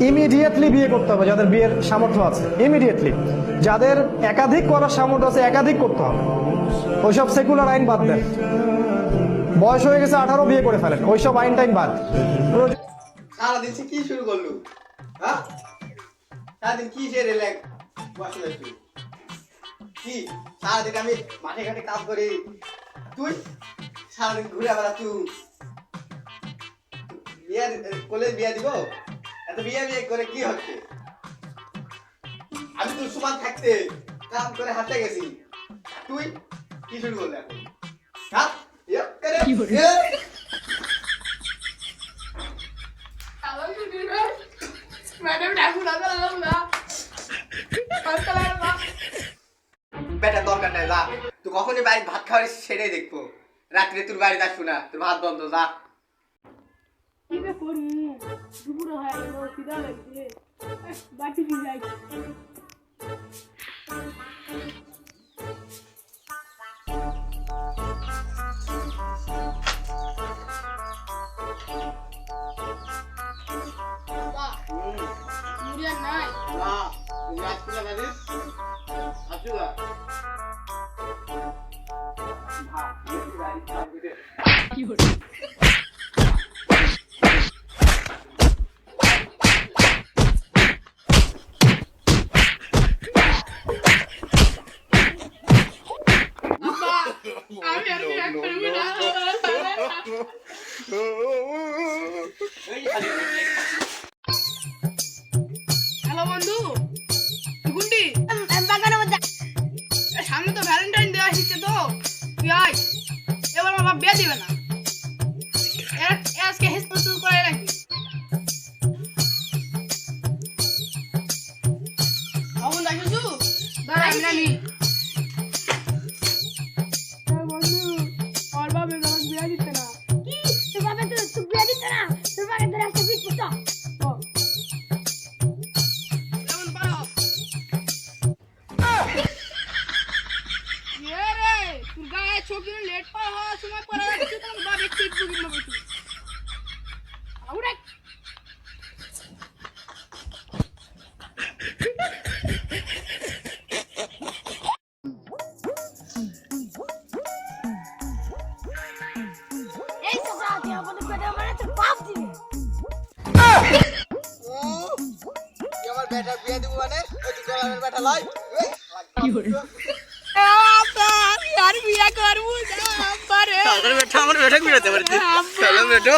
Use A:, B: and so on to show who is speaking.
A: Immediately বিয়ে করতে হবে, যাদের বিয়ের সামর্থ্য আছে ইমিডিয়েটলি। যাদের একাধিক করার সামর্থ্য আছে একাধিক করতে হবে। ওইসব সেকুলার আইন বাদ দেন, বয়স হয়ে গেছে 18 বিয়ে করে ফেলেন, ওইসব আইন টাইন বাদ।
B: সারাদিন সে কি শুরু করলু? হ্যাঁ, সারাদিন কি সে রিল্যাক্স বসে বসে কি? সারাদিন আমি মাঠে ঘাটে কাজ করি, তুই সারাদিন ঘুরে বেড়া। তুই বিয়ে কলেজ বিয়ে দিব, এত বিয়ে বিয়ে করে কি হচ্ছে? আমি তোর সমান থাকতে কাম করে হাঁটতে গেছি, তুই কি শুরু করলি এখন? হ্যাঁ,
C: কি বলে? ম্যাডাম ডাকুন না।
B: বেটা দরকার নাই, যা। তুই কখনই বাড়ি ভাত খাওয়ার সেটাই দেখবো। রাত্রে তোর বাড়ি আসবো না, তোর ভাত বন্ধ, যা।
C: কি বে করু? দুপুর হয়ে গেল, খিদা লাগছে। বাটি দিয়ে যাই। মুড়িয়া নাই।
B: না, তুই আসবি না বাড়ি? আসবি না? ভাত, বেশি বাড়ি খাওয়াবি রে।
C: কি বলে? আমি আর বিয়ে করবো না। হ্যালো বন্ধু, গুন্ডি
D: বাগানের মধ্যে
C: সামনে তো ভ্যালেন্টাইন ডে আসছে, তো তুই আয়। এবার আমার বাপ বিয়ে দিবে না, আজকে হেস প্রস্তুত করে রাখবি। অমন রাখিসু দাঁড়া, আমি নামি। বন্ধু, আমার বাপ আমাকে বিয়ে দিতে না।
D: কি তোর বাবা তো বিয়ে দিতে না, তোর বাবা ধরে আসতে পিট পুতো
C: এমন পারো এ রে, তোর গায়ে ছবি লেট পার হওয়ার সময় পরে রাখছি, তোর বাপ একটু একটু কিনবো বেশি আউরে।
D: এই তো সাথে আমাদের বেটা মানে তোর বাপ দিবে।
B: তুই আমার বেটা বিয়ে দিব মানে ওই তুই আমার বেটা লয়।
C: কি করে আমি আর বিয়ে করবো না, আব্বা রে।
B: আমার বেটা বিয়ে দিতে পারতি। চলো বেটা।